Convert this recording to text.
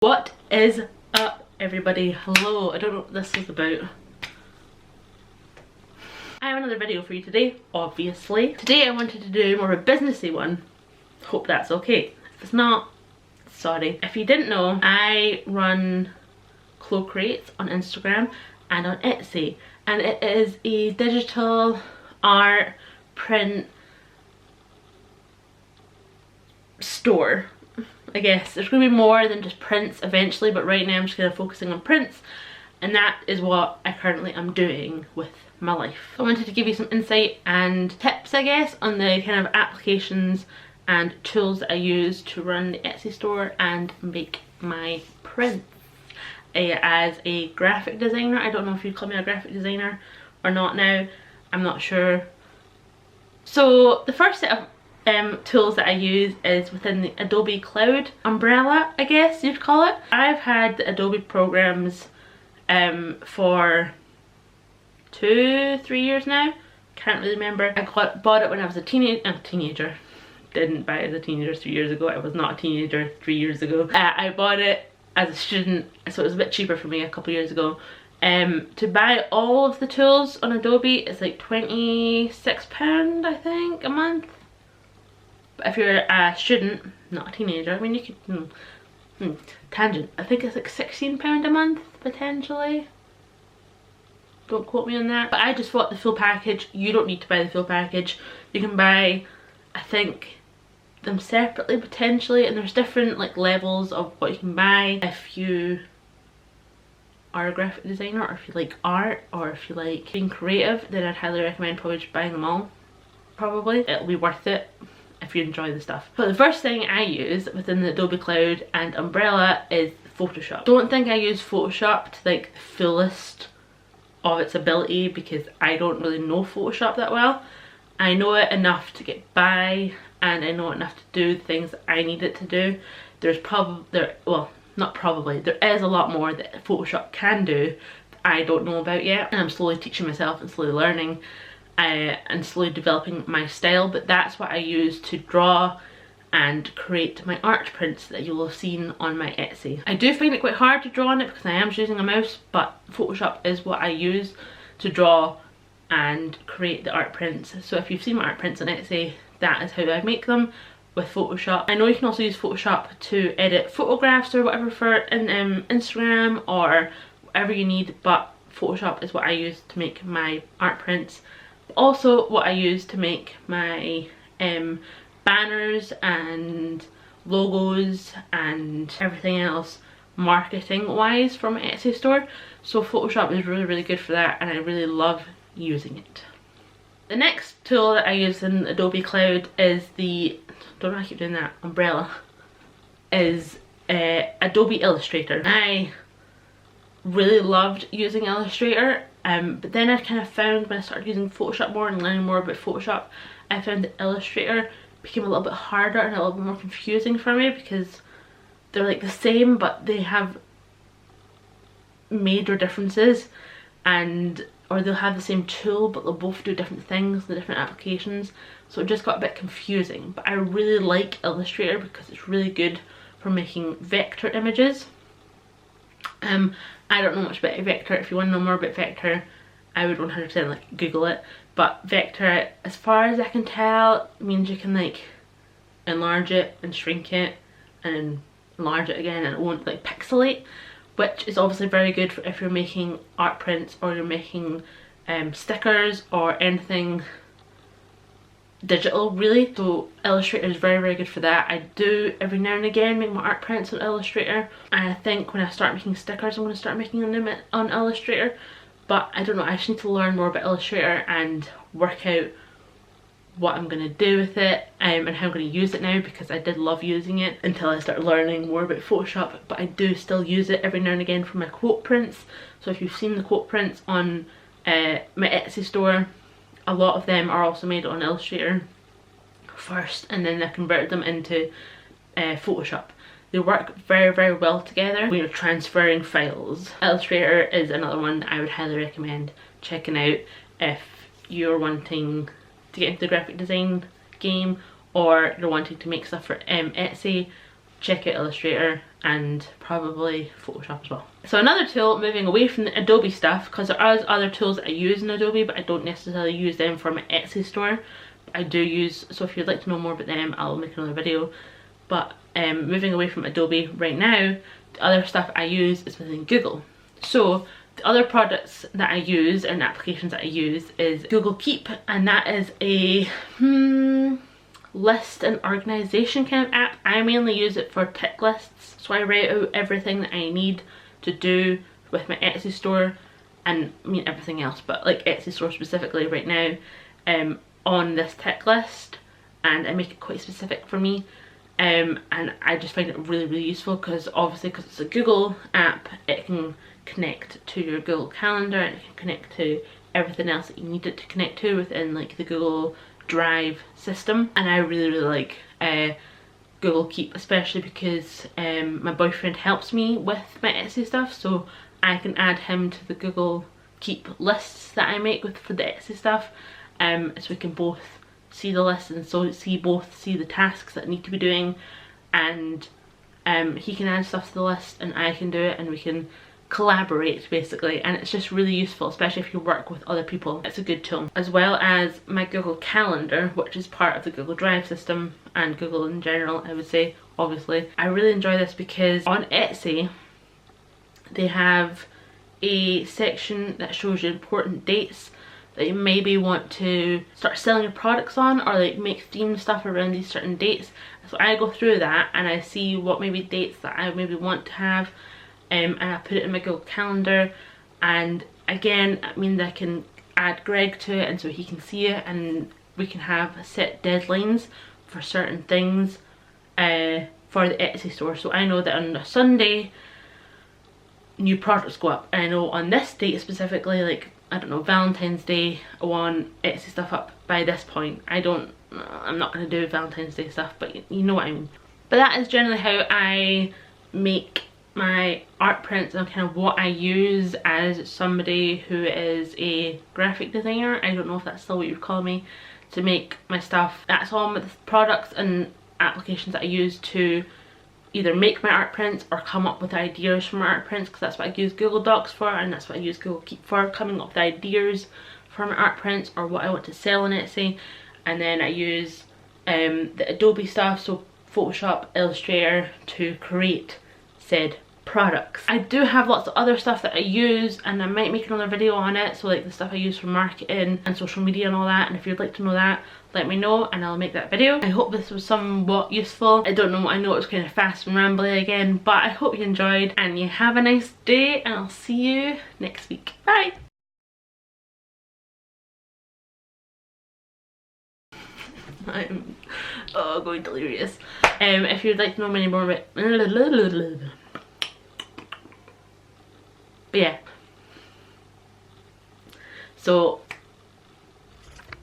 What is up, everybody? Hello, I don't know what this is about. I have another video for you today, obviously. Today I wanted to do more of a businessy one. Hope that's okay. If it's not, sorry. If you didn't know, I run clothes crates on Instagram and on Etsy, and it is a digital art print store. I guess there's going to be more than just prints eventually, but right now I'm just kind of focusing on prints, and that is what I currently am doing with my life. So I wanted to give you some insight and tips, I guess, on the kind of applications and tools that I use to run the Etsy store and make my prints. As a graphic designer, I don't know if you'd call me a graphic designer or not now, I'm not sure. So the first set of tools that I use is within the Adobe Cloud umbrella, I guess you'd call it. I've had the Adobe programs for 2-3 years now, can't really remember. I bought it when I was a teenager. Didn't buy it as a teenager 3 years ago. I was not a teenager 3 years ago. I bought it as a student, so it was a bit cheaper for me a couple years ago. To buy all of the tools on Adobe is like £26, I think, a month. But if you're a student, not a teenager, I mean, you could, tangent, I think it's like £16 a month, potentially. Don't quote me on that. But I just bought the full package. You don't need to buy the full package. You can buy, I think, them separately, potentially, and there's different like levels of what you can buy. If you are a graphic designer, or if you like art, or if you like being creative, then I'd highly recommend probably just buying them all. Probably. It'll be worth it if you enjoy the stuff. But the first thing I use within the Adobe Cloud and umbrella is Photoshop. Don't think I use Photoshop to like the fullest of its ability, because I don't really know Photoshop that well. I know it enough to get by, and I know enough to do the things that I need it to do. There's not probably, there is a lot more that Photoshop can do that I don't know about yet, and I'm slowly teaching myself and slowly learning and slowly developing my style. But that's what I use to draw and create my art prints that you will have seen on my Etsy. I do find it quite hard to draw on it because I am using a mouse, but Photoshop is what I use to draw and create the art prints. So if you've seen my art prints on Etsy, that is how I make them, with Photoshop. I know you can also use Photoshop to edit photographs or whatever for Instagram or whatever you need, but Photoshop is what I use to make my art prints. Also what I use to make my banners and logos and everything else marketing wise from my Etsy store. So Photoshop is really good for that, and I really love using it. The next tool that I use in Adobe Cloud is don't know how I keep doing that, umbrella, is Adobe Illustrator. I really loved using Illustrator, but then I kind of found when I started using Photoshop more and learning more about Photoshop, I found that Illustrator became a little bit harder and a little bit more confusing for me, because they're like the same but they have major differences, or they'll have the same tool but they'll both do different things, the different applications, so it just got a bit confusing. But I really like Illustrator because it's really good for making vector images. I don't know much about vector. If you want to know more about vector, I would 100% like Google it. But vector, as far as I can tell, means you can like enlarge it and shrink it and enlarge it again, and it won't like pixelate, which is obviously very good for if you're making art prints or you're making stickers or anything digital, really. So Illustrator is very good for that. I do every now and again make my art prints on Illustrator, and I think when I start making stickers I'm going to start making them on Illustrator. But I don't know, I just need to learn more about Illustrator and work out what I'm going to do with it and how I'm going to use it now, because I did love using it until I started learning more about Photoshop. But I do still use it every now and again for my quote prints. So if you've seen the quote prints on my Etsy store, a lot of them are also made on Illustrator first, and then I converted them into Photoshop. They work very well together when you're transferring files. Illustrator is another one that I would highly recommend checking out if you're wanting to get into the graphic design game, or you're wanting to make stuff for Etsy. Check out Illustrator. and probably Photoshop as well. So another tool, moving away from the Adobe stuff, because there are other tools that I use in Adobe but I don't necessarily use them for my Etsy store. I do use, so if you'd like to know more about them, I'll make another video. But moving away from Adobe right now, the other stuff I use is within Google. So the other products that I use and applications that I use is Google Keep, and that is a list and organization kind of app. I mainly use it for tick lists, so I write out everything that I need to do with my Etsy store, and I mean everything else, but like Etsy store specifically right now, on this tick list, and I make it quite specific for me. And I just find it really useful because obviously because it's a Google app, it can connect to your Google Calendar and it can connect to everything else that you need it to connect to within like the Google Drive system. And I really like Google Keep, especially because my boyfriend helps me with my Etsy stuff, so I can add him to the Google Keep lists that I make for the Etsy stuff, so we can both see the list and so see the tasks that need to be doing, and he can add stuff to the list and I can do it, and we can collaborate basically, and it's just really useful, especially if you work with other people. It's a good tool, as well as my Google Calendar, which is part of the Google Drive system and Google in general, I would say. Obviously I really enjoy this because on Etsy they have a section that shows you important dates that you maybe want to start selling your products on, or like make themed stuff around these certain dates. So I go through that and I see what maybe dates that I maybe want to have, and I put it in my Google Calendar, and again it means I can add Greg to it and so he can see it, and we can have set deadlines for certain things for the Etsy store. So I know that on a Sunday new products go up, and I know on this date specifically, like I don't know, Valentine's Day, I want Etsy stuff up by this point. I'm not going to do Valentine's Day stuff, but you know what I mean. But that is generally how I make my art prints and kind of what I use as somebody who is a graphic designer. I don't know if that's still what you'd call me, to make my stuff. That's all the products and applications that I use to either make my art prints or come up with ideas for my art prints, because that's what I use Google Docs for, and that's what I use Google Keep for, coming up with ideas for my art prints or what I want to sell on Etsy. And then I use the Adobe stuff, so Photoshop, Illustrator, to create said products. I do have lots of other stuff that I use, and I might make another video on it, so like the stuff I use for marketing and social media and all that, and if you'd like to know that, let me know and I'll make that video. I hope this was somewhat useful. I don't know, I know it was kind of fast and rambly again, but I hope you enjoyed and you have a nice day, and I'll see you next week. Bye! I'm going delirious. If you'd like to know many more about but yeah, so